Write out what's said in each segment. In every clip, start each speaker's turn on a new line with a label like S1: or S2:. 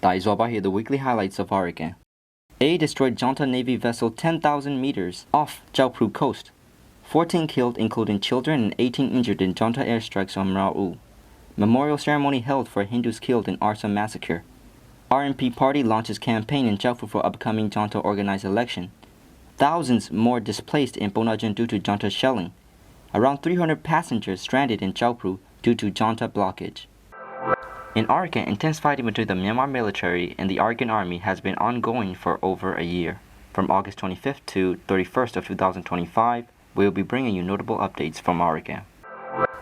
S1: Taizwaba here, the weekly highlights of Arakan. A destroyed Junta Navy vessel 10,000 meters off Kyaukphyu coast. 14 killed, including children, and 18 injured in Junta airstrikes on Mrauk-U. Memorial ceremony held for Hindus killed in ARSA massacre. RNP party launches campaign in Kyaukphyu for upcoming Junta-Organized election. Thousands more displaced in Ponnagyun due to Junta shelling. Around 300 passengers stranded in Kyaukphyu due to Junta blockade. In Arakan, intense fighting between the Myanmar military and the Arakan army has been ongoing for over a year. From August 25th to 31st of 2025, we will be bringing you notable updates from Arakan.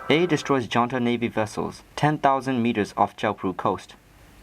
S1: A destroys Junta Navy vessels 10,000 meters off Kyaukphyu coast.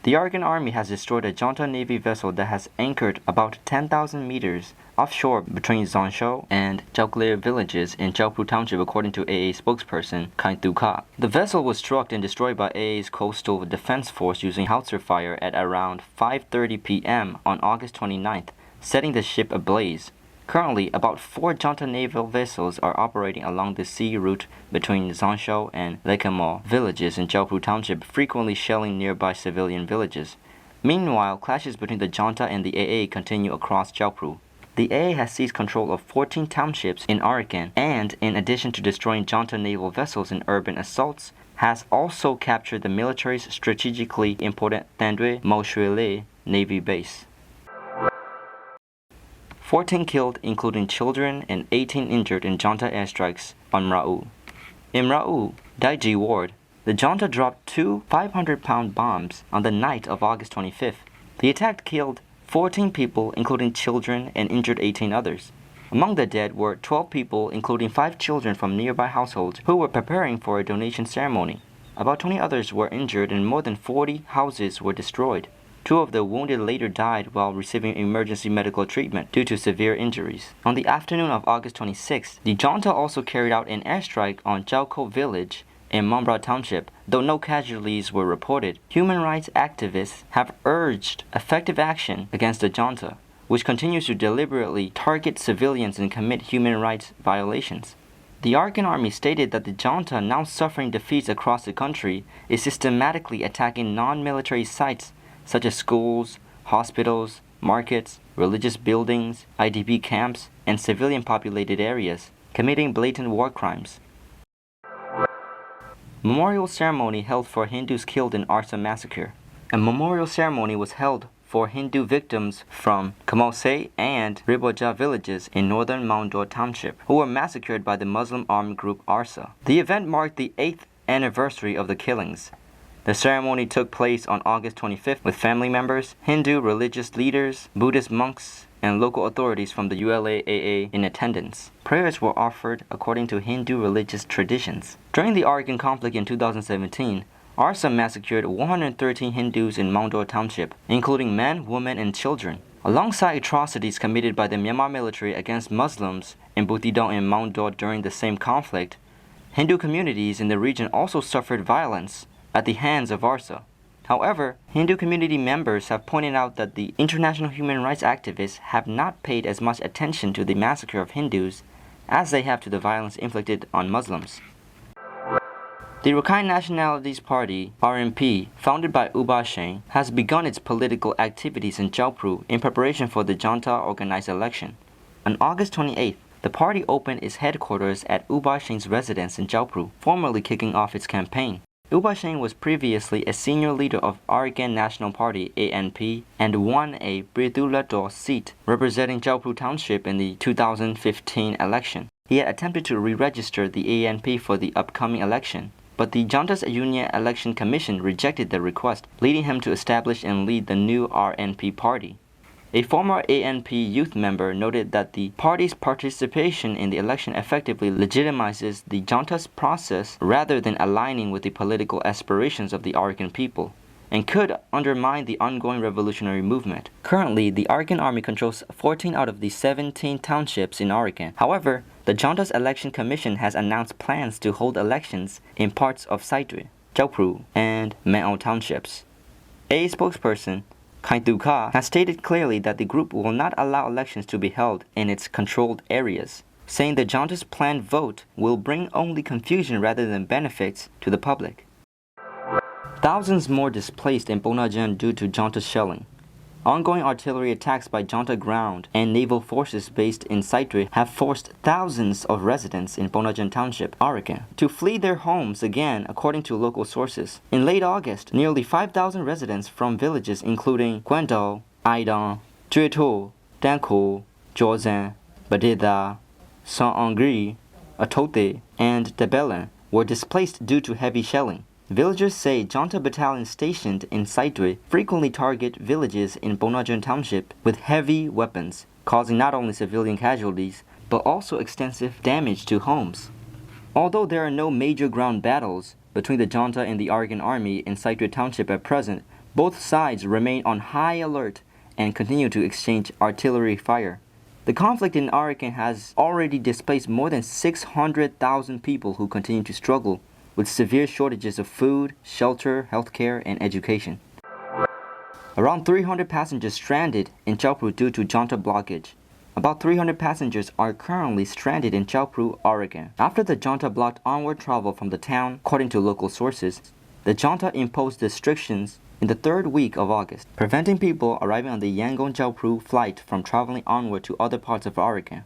S1: The Arakan army has destroyed a Junta Navy vessel that has anchored about 10,000 meters offshore between Zhangshou and Kyaukphyu villages in Kyaukphyu township, according to AA spokesperson Kyaukphyu. The vessel was struck and destroyed by AA's coastal defense force using howitzer fire at around 5:30 p.m. on August 29th, setting the ship ablaze. Currently, about 4 Junta naval vessels are operating along the sea route between Zhangshou and Lekamo villages in Kyaukphyu township, frequently shelling nearby civilian villages. Meanwhile, clashes between the Junta and the AA continue across Kyaukphyu. The AA has seized control of 14 townships in Arakan and, in addition to destroying Junta naval vessels in urban assaults, has also captured the military's strategically important Thandwe Moshuele Navy base. 14 killed, including children, and 18 injured in Junta airstrikes on Mrauk-U. In Mrauk-U, Daiji Ward, the Junta dropped 2 500-pound bombs on the night of August 25th. The attack killed 14 people, including children, and injured 18 others. Among the dead were 12 people, including 5 children from nearby households who were preparing for a donation ceremony. About 20 others were injured and more than 40 houses were destroyed. 2 of the wounded later died while receiving emergency medical treatment due to severe injuries. On the afternoon of August 26th, the Junta also carried out an airstrike on Kyaukphyu village in Mrauk township. Though no casualties were reported, human rights activists have urged effective action against the Junta, which continues to deliberately target civilians and commit human rights violations. The Arakan army stated that the Junta, now suffering defeats across the country, is systematically attacking non-military sites such as schools, hospitals, markets, religious buildings, IDP camps, and civilian-populated areas, committing blatant war crimes. Memorial ceremony held for Hindus killed in ARSA massacre. A memorial ceremony was held for Hindu victims from Kamose and Riboja villages in northern Maundor township, who were massacred by the Muslim armed group ARSA. The event marked the 8th anniversary of the killings. The ceremony took place on August 25th with family members, Hindu religious leaders, Buddhist monks, and local authorities from the ULA-AA in attendance. Prayers were offered according to Hindu religious traditions. During the Arakan conflict in 2017, ARSA massacred 113 Hindus in Maundor Township, including men, women, and children. Alongside atrocities committed by the Myanmar military against Muslims in Butidong and Maundor during the same conflict, Hindu communities in the region also suffered violence at the hands of ARSA. However, Hindu community members have pointed out that the international human rights activists have not paid as much attention to the massacre of Hindus as they have to the violence inflicted on Muslims. The Rakhine Nationalities Party, RNP, founded by Uba Sheng, has begun its political activities in Kyaukphyu in preparation for the Junta-Organized election. On August 28th, the party opened its headquarters at Uba Sheng's residence in Kyaukphyu, formally kicking off its campaign. Uba Sheng was previously a senior leader of Arakan National Party (ANP) and won a Britulato seat representing Kyaukphyu Township in the 2015 election. He had attempted to re-register the ANP for the upcoming election, but the Junta's Union Election Commission rejected the request, leading him to establish and lead the new RNP party. A former ANP youth member noted that the party's participation in the election effectively legitimizes the Junta's process rather than aligning with the political aspirations of the Arakan people, and could undermine the ongoing revolutionary movement. Currently, the Arakan army controls 14 out of the 17 townships in Arakan. However, the Junta's Election Commission has announced plans to hold elections in parts of Saitwe, Kyaukphyu, and Mrauk townships. A spokesperson, Kyaukphyu, has stated clearly that the group will not allow elections to be held in its controlled areas, saying the Junta's planned vote will bring only confusion rather than benefits to the public. Thousands more displaced in Ponnagyun due to Junta shelling. Ongoing artillery attacks by Junta ground and naval forces based in Saitre have forced thousands of residents in Ponnagyun Township, Arakan, to flee their homes again, according to local sources. In late August, nearly 5,000 residents from villages including Gwendo, Aidan, Jueto, Danko, Jorzan, Badida, Saint-Angri, Atote, and Debelen were displaced due to heavy shelling. Villagers say Junta battalions stationed in Saitre frequently target villages in Ponnagyun Township with heavy weapons, causing not only civilian casualties, but also extensive damage to homes. Although there are no major ground battles between the Junta and the Arakan army in Saitre Township at present, both sides remain on high alert and continue to exchange artillery fire. The conflict in Arakan has already displaced more than 600,000 people who continue to struggle with severe shortages of food, shelter, healthcare, and education. Around 300 passengers stranded in Kyaukphyu due to Junta blockage. About 300 passengers are currently stranded in Kyaukphyu, Arakan. After the Junta blocked onward travel from the town, according to local sources, the Junta imposed restrictions in the third week of August, preventing people arriving on the Yangon-Kyaukphyu flight from traveling onward to other parts of Arakan.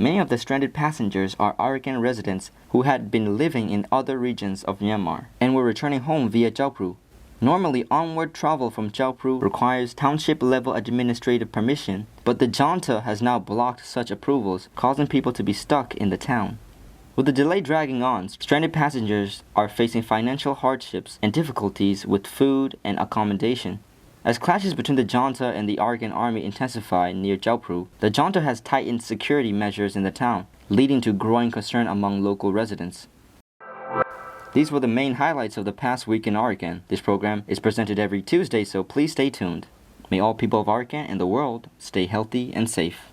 S1: Many of the stranded passengers are Arakan residents who had been living in other regions of Myanmar and were returning home via Kyaukphyu. Normally, onward travel from Kyaukphyu requires township-level administrative permission, but the Junta has now blocked such approvals, causing people to be stuck in the town. With the delay dragging on, stranded passengers are facing financial hardships and difficulties with food and accommodation. As clashes between the Junta and the Arakan army intensify near Kyaukphyu, the Junta has tightened security measures in the town, leading to growing concern among local residents. These were the main highlights of the past week in Arakan. This program is presented every Tuesday, so please stay tuned. May all people of Arakan and the world stay healthy and safe.